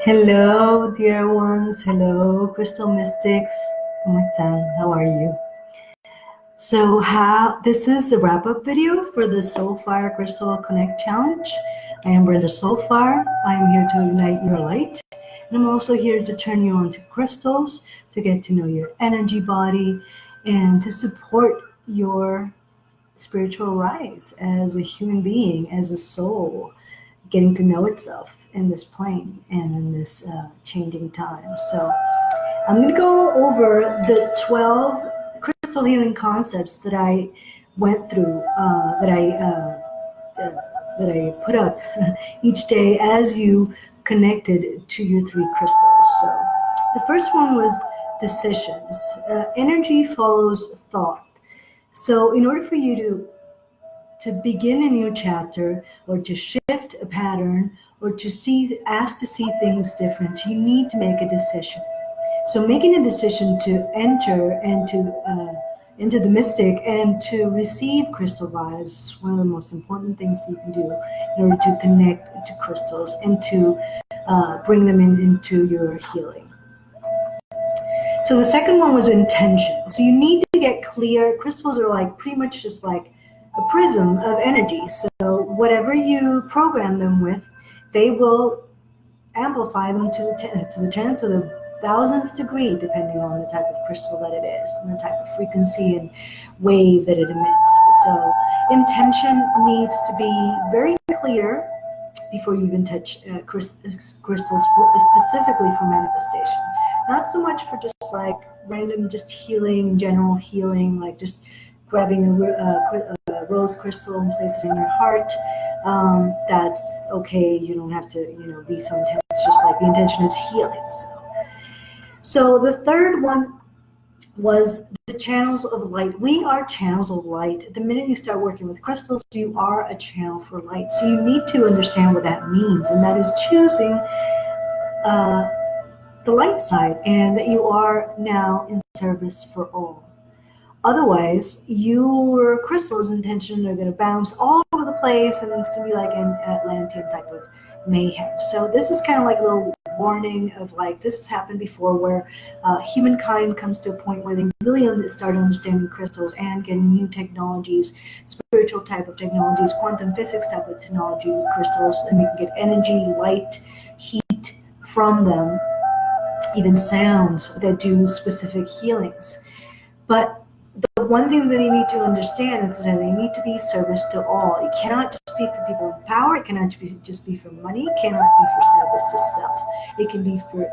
Hello, dear ones. Hello, Crystal Mystics. ¿Cómo están? How are you? So, this is the wrap-up video for the Soulfire Crystal Connect Challenge. I am Brenda Soulfire. I am here to ignite your light. And I'm also here to turn you on to crystals, to get to know your energy body, and to support your spiritual rise as a human being, as a soul, getting to know itself in this plane and in this changing time. So I'm going to go over the 12 crystal healing concepts that I went through, that I put up each day as you connected to your 3 crystals. So the first one was decisions. Energy follows thought. So in order for you to begin a new chapter, or to shift a pattern, or to ask to see things different, you need to make a decision. So making a decision to enter and into the mystic and to receive crystal vibes is one of the most important things that you can do in order to connect to crystals and to bring them into your healing. So the second one was intention. So you need to get clear. Crystals are like pretty much just like a prism of energy. So whatever you program them with, they will amplify them to the 10th to the 1000th degree, depending on the type of crystal that it is and the type of frequency and wave that it emits. So intention needs to be very clear before you even touch crystals, specifically for manifestation. Not so much for just like random just healing, general healing, like just grabbing a rose crystal and place it in your heart. That's okay. You don't have to, be so intense. It's just like the intention is healing. So the third one was the channels of light. We are channels of light. The minute you start working with crystals, you are a channel for light. So you need to understand what that means, and that is choosing the light side, and that you are now in service for all. Otherwise, your crystal's intention are going to bounce all over the place, and it's going to be like an Atlantean type of mayhem. So this is kind of like a little warning of like, this has happened before, where humankind comes to a point where they really start understanding crystals and getting new technologies, spiritual type of technologies, quantum physics type of technology with crystals, and they can get energy, light, heat from them, even sounds that do specific healings. But the one thing that you need to understand is that they need to be service to all. It cannot just be for people in power. It cannot just be for money. It cannot be for service to self. It can be for,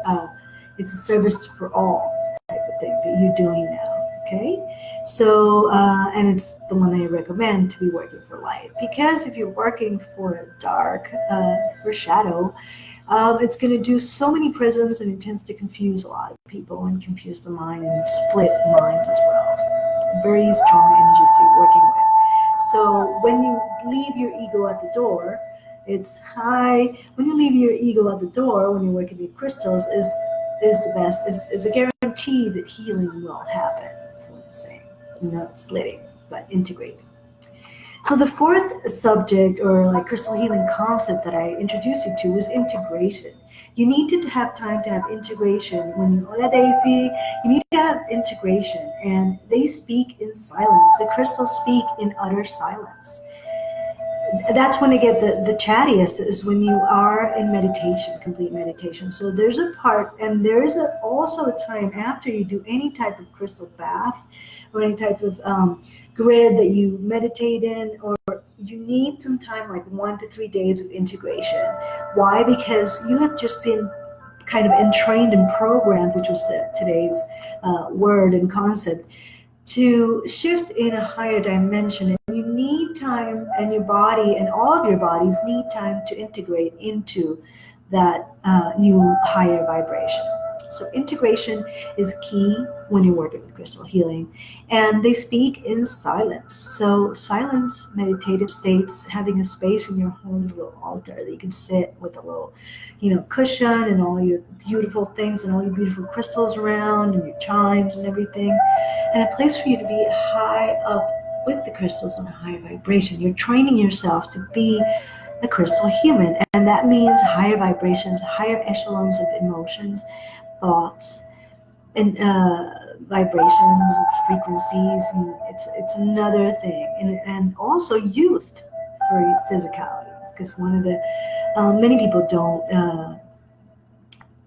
it's a service for all type of thing that you're doing now. Okay? So, and it's the one I recommend to be working for light. Because if you're working for dark, for shadow, it's going to do so many prisms, and it tends to confuse a lot of people and confuse the mind and split minds as well. Very strong energies to be working with. So when you leave your ego at the door, it's high. When you leave your ego at the door, when you're working with crystals, is the best, is a guarantee that healing will happen. That's what I'm saying. Not splitting, but integrating. So the fourth subject, or like crystal healing concept that I introduced you to, is integration. You need to have time to have integration. When Hola Daisy, you need to have integration, and they speak in silence. The crystals speak in utter silence. That's when they get the chattiest, is when you are in meditation, complete meditation. So there's a part, and there is also a time after you do any type of crystal bath or any type of grid that you meditate in, or you need some time, like 1 to 3 days of integration. Why? Because you have just been kind of entrained and programmed, which was today's word and concept, to shift in a higher dimension. And you need time, and your body and all of your bodies need time to integrate into that new higher vibration. So integration is key when you're working with crystal healing, and they speak in silence. So silence, meditative states, having a space in your home, a little altar that you can sit with a little, cushion, and all your beautiful things and all your beautiful crystals around, and your chimes and everything, and a place for you to be high up with the crystals in a higher vibration. You're training yourself to be a crystal human. And that means higher vibrations, higher echelons of emotions, thoughts, and vibrations, frequencies, and it's another thing. And also youth for physicality, because one of the many people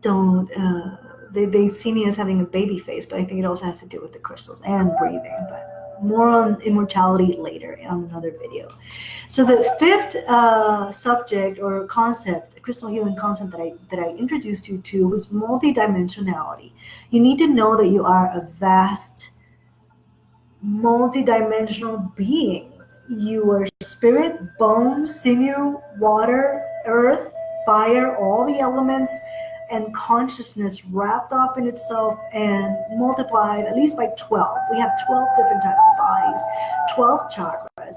don't they see me as having a baby face, but I think it also has to do with the crystals and breathing. But more on immortality later on another video. So the fifth subject or concept, crystal healing concept that I introduced you to was multidimensionality. You need to know that you are a vast, multidimensional being. You are spirit, bones, sinew, water, earth, fire, all the elements, and consciousness wrapped up in itself and multiplied at least by 12. We have 12 different types of bodies, 12 chakras.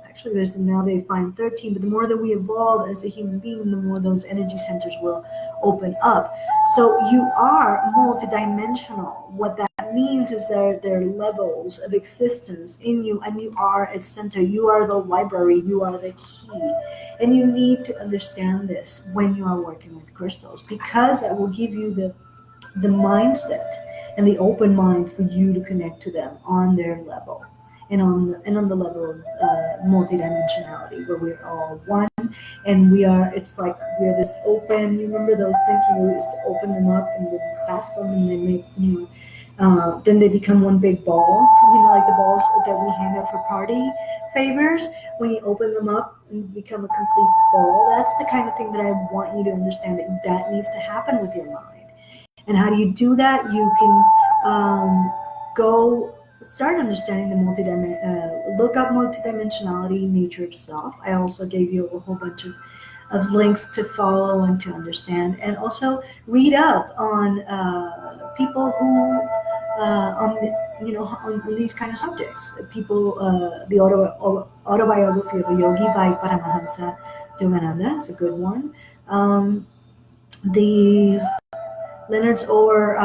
Actually, there's now they find 13, but the more that we evolve as a human being, the more those energy centers will open up. So you are multidimensional. What that means is that there are levels of existence in you, and you are its center. You are the library. You are the key. And you need to understand this when you are working with crystals, because that will give you the mindset and the open mind for you to connect to them on their level, and on the level of multidimensionality, where we're all one, and it's like we're this open. You remember those things we used to open them up and then clasp them, and they make then they become one big ball, like the balls that we hang up for party favors. When you open them up and become a complete ball, that's the kind of thing that I want you to understand, that needs to happen with your mind. And how do you do that? You can go start understanding the look up multidimensionality, nature of self. I also gave you a whole bunch of links to follow and to understand, and also read up on people who on these kind of subjects. People, the autobiography of a yogi by Paramahansa Yogananda is a good one. The Leonard's Orr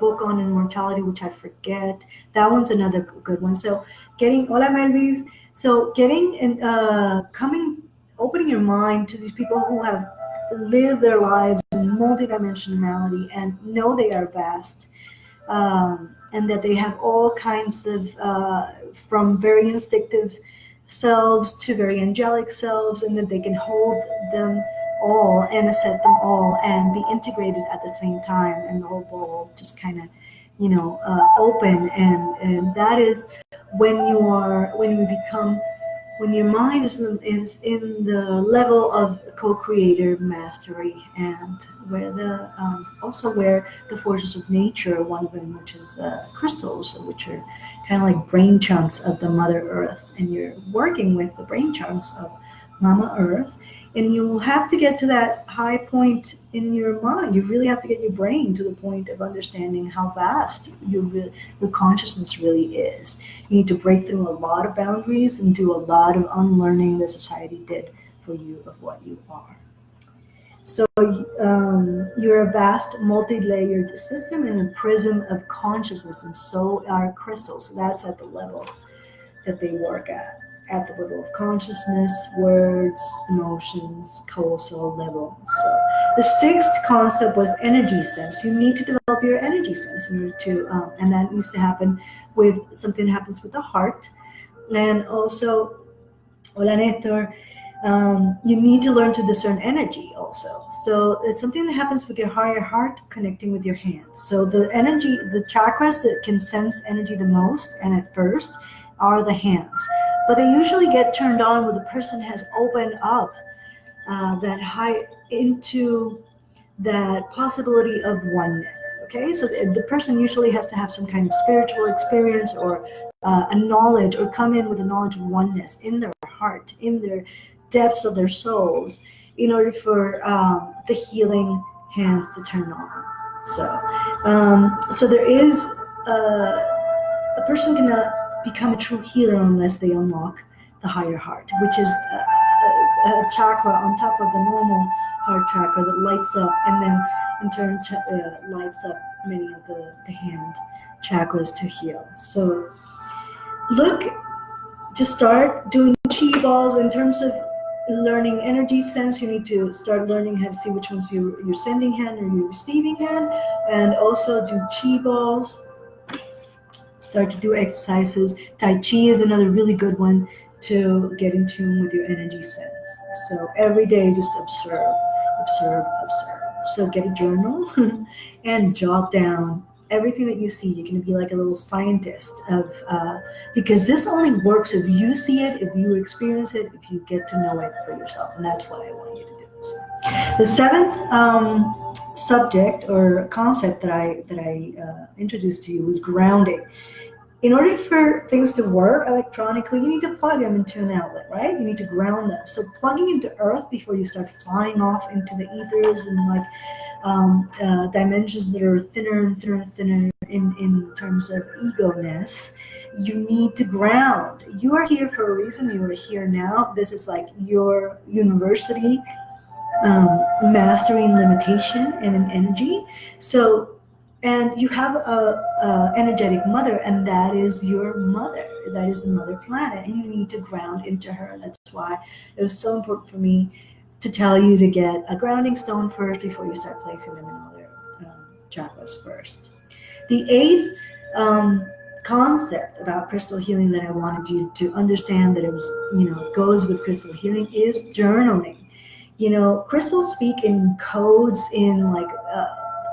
book on immortality, which I forget, that one's another good one. So hola Melvis. So getting and opening your mind to these people who have lived their lives in multidimensionality and know they are vast, and that they have all kinds of, from very instinctive selves to very angelic selves, and that they can hold them all and accept them all and be integrated at the same time, and the whole ball just kind of open. And that is when your mind is in the level of co-creator mastery, and where the forces of nature, one of them which is crystals, which are kind of like brain chunks of the Mother Earth, and you're working with the brain chunks of Mama Earth. And you have to get to that high point in your mind. You really have to get your brain to the point of understanding how vast your consciousness really is. You need to break through a lot of boundaries and do a lot of unlearning that society did for you of what you are. So you're a vast, multi-layered system and a prism of consciousness, and so are crystals. So that's at the level that they work at the level of consciousness, words, emotions, causal level. So the sixth concept was energy sense. You need to develop your energy sense in order to, and that needs to happen with something that happens with the heart. And also, hola Nestor, you need to learn to discern energy also. So it's something that happens with your higher heart connecting with your hands. So the energy, the chakras that can sense energy the most and at first are the hands. But they usually get turned on when the person has opened up that high into that possibility of oneness. Okay, so the person usually has to have some kind of spiritual experience or a knowledge, or come in with a knowledge of oneness in their heart, in their depths of their souls, in order for the healing hands to turn on. So there is a person cannot become a true healer unless they unlock the higher heart, which is a chakra on top of the normal heart chakra that lights up, and then in turn lights up many of the hand chakras to heal. So look to start doing chi balls in terms of learning energy sense, you need to start learning how to see which one's your sending hand or your receiving hand, and also do chi balls. Start to do exercises. Tai Chi is another really good one to get in tune with your energy sense. So every day, just observe, observe, observe. So get a journal and jot down everything that you see. You can be like a little scientist of, because this only works if you see it, if you experience it, if you get to know it for yourself. And that's what I want you to do. So the seventh subject or concept that I introduced to you was grounding. In order for things to work electronically, you need to plug them into an outlet, right? You need to ground them. So plugging into earth before you start flying off into the ethers and like dimensions that are thinner and thinner and thinner in terms of ego-ness, you need to ground. You are here for a reason. You are here now. This is like your university, mastering limitation and an energy. So, and you have a energetic mother, and that is your mother. That is the mother planet, and you need to ground into her. That's why it was so important for me to tell you to get a grounding stone first before you start placing them in other chakras first. The eighth concept about crystal healing that I wanted you to understand that it was, goes with crystal healing is journaling. Crystals speak in codes, in like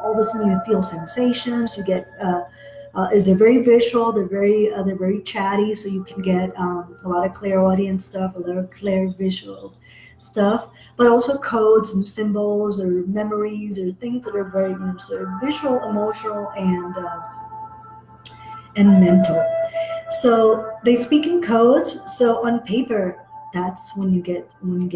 all of a sudden you feel sensations. You get they're very visual. They're very chatty. So you can get a lot of clairaudience stuff, a lot of clairvisual stuff, but also codes and symbols or memories or things that are very sort of visual, emotional, and mental. So they speak in codes. So on paper, that's when you get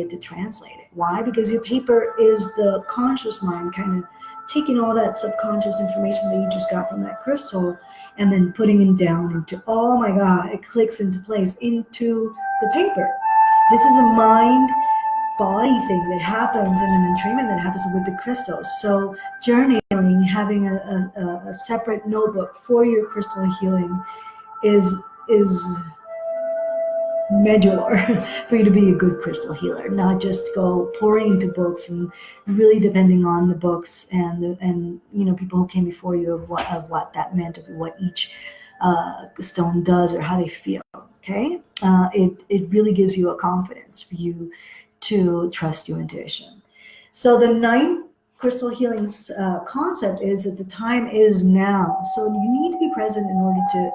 to translate it. Why? Because your paper is the conscious mind kind of taking all that subconscious information that you just got from that crystal and then putting it down into, oh my God, it clicks into place into the paper. This is a mind body thing that happens in an entrainment that happens with the crystals. So journaling, having a separate notebook for your crystal healing is medular for you to be a good crystal healer, not just go pouring into books and really depending on the books and people who came before you of what that meant, of what each stone does or how they feel. Okay, it really gives you a confidence for you to trust your intuition. So the ninth crystal healing concept is that the time is now. So you need to be present in order to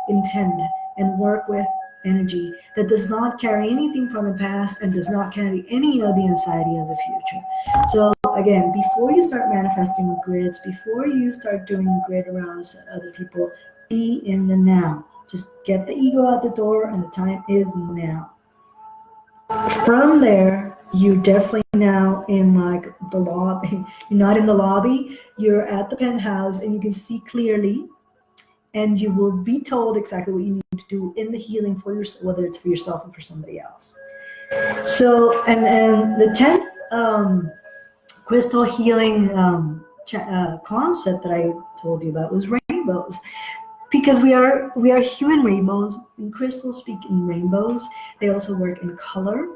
intend and work with energy that does not carry anything from the past and does not carry any of the anxiety of the future. So again, before you start manifesting grids, before you start doing a grid around other people, be in the now. Just get the ego out the door, and the time is now. From there, you're definitely now in like the lobby. You're not in the lobby, you're at the penthouse, and you can see clearly, and you will be told exactly what you need to do in the healing for yourself, whether it's for yourself or for somebody else. So, and the 10th crystal healing concept that I told you about was rainbows. Because we are human rainbows, and crystals speak in rainbows. They also work in color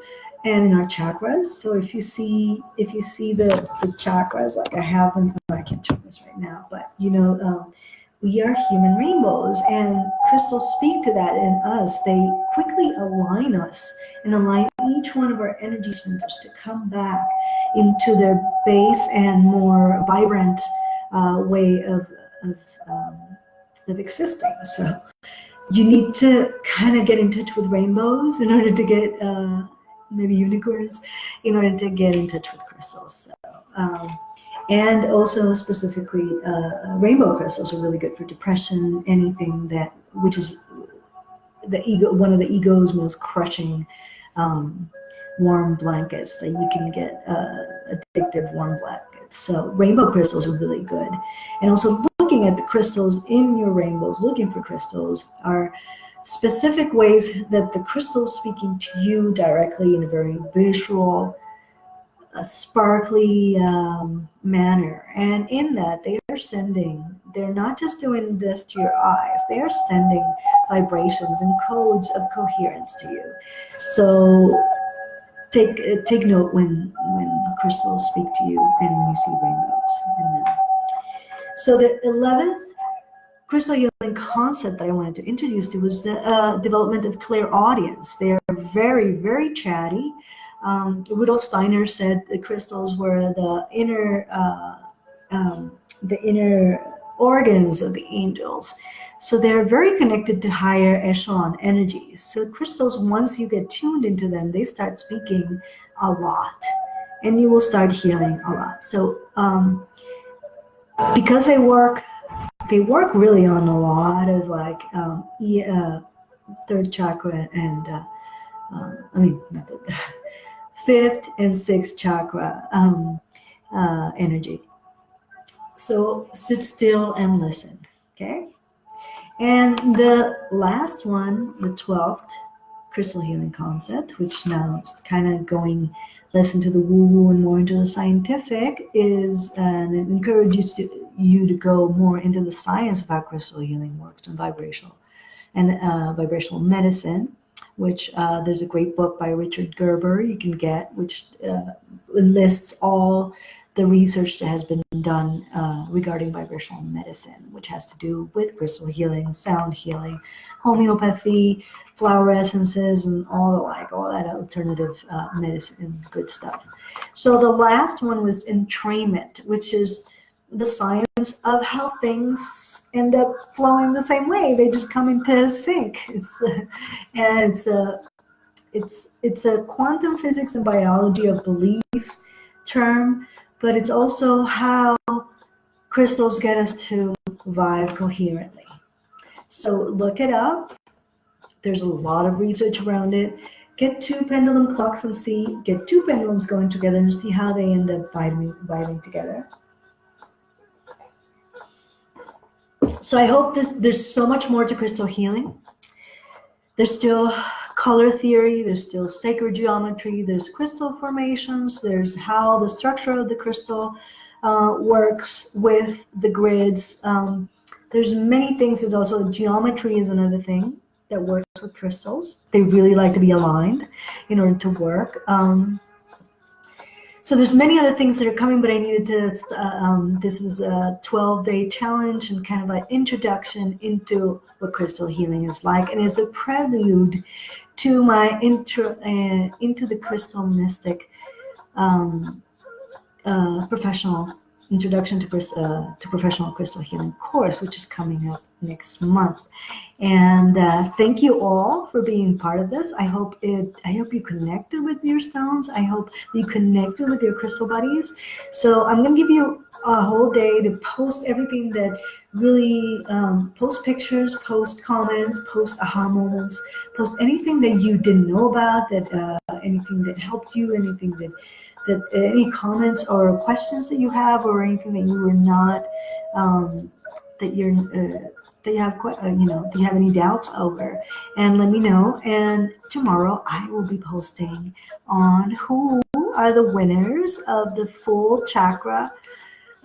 and in our chakras. So if you see the chakras, like I have them, I can't turn this right now, but we are human rainbows, and crystals speak to that in us. They quickly align us and align each one of our energy centers to come back into their base and more vibrant way of existing. So you need to kind of get in touch with rainbows in order to get maybe unicorns, in order to get in touch with crystals. So, and also specifically rainbow crystals are really good for depression, anything which is the ego, one of the ego's most crushing warm blankets that you can get, addictive warm blankets. So rainbow crystals are really good. And also looking at the crystals in your rainbows, looking for crystals, are specific ways that the crystals speaking to you directly in a very visual, sparkly manner. And in that, they're not just doing this to your eyes, they are sending vibrations and codes of coherence to you. So take note when crystals speak to you and when you see rainbows in them. So the 11th crystal healing concept that I wanted to introduce to was the development of Clairaudience. They are very, very chatty. Rudolf Steiner said the crystals were the inner organs of the angels. So they're very connected to higher echelon energies. So crystals, once you get tuned into them, they start speaking a lot, and you will start healing a lot. So because they work really on a lot of like third chakra and not third, fifth and sixth chakra energy. So sit still and listen, okay? And the last one, the 12th crystal healing concept, which now is kind of going less into the woo-woo and more into the scientific, is and it encourages you to go more into the science of how crystal healing works and vibrational medicine, which there's a great book by Richard Gerber you can get, which lists all the research that has been done regarding vibrational medicine, which has to do with crystal healing, sound healing, homeopathy, flower essences, and all that alternative medicine and good stuff. So the last one was Entrainment, which is the science of how things end up flowing the same way. They just come into sync. It's a quantum physics and biology of belief term, but it's also how crystals get us to vibe coherently. So look it up. There's a lot of research around it. Get two pendulum clocks and get two pendulums going together and see how they end up vibing together. So I hope there's so much more to crystal healing. There's still color theory, there's still sacred geometry, there's crystal formations, there's how the structure of the crystal works with the grids. There's many things. There's also geometry is another thing that works with crystals. They really like to be aligned in order to work. So there's many other things that are coming, but I needed to, this is a 12-day challenge and kind of an introduction into what crystal healing is like. And it's a prelude to my intro into the crystal mystic professional introduction to professional crystal healing course, which is coming up next month. And thank you all for being part of this. I hope you connected with your stones. I hope you connected with your crystal buddies. So I'm going to give you a whole day to post everything that really, post pictures, post comments, post aha moments, post anything that you didn't know about, that anything that helped you, anything that any comments or questions that you have, or anything that you were not, that you have any doubts over, and let me know. And tomorrow I will be posting on who are the winners of the full chakra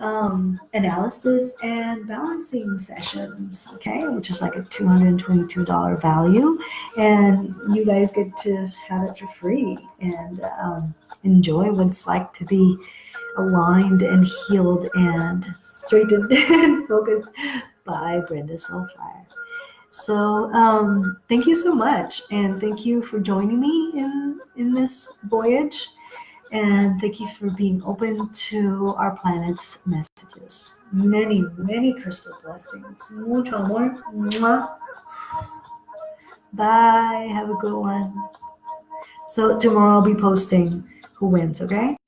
analysis and balancing sessions, okay, which is like a $222 value, and you guys get to have it for free and enjoy what it's like to be aligned and healed and straightened and focused by Brenda Soulfire. So thank you so much, and thank you for joining me in this voyage. And thank you for being open to our planet's messages. Many, many crystal blessings. Mucho amor. Mwah. Bye. Have a good one. So tomorrow I'll be posting who wins, okay?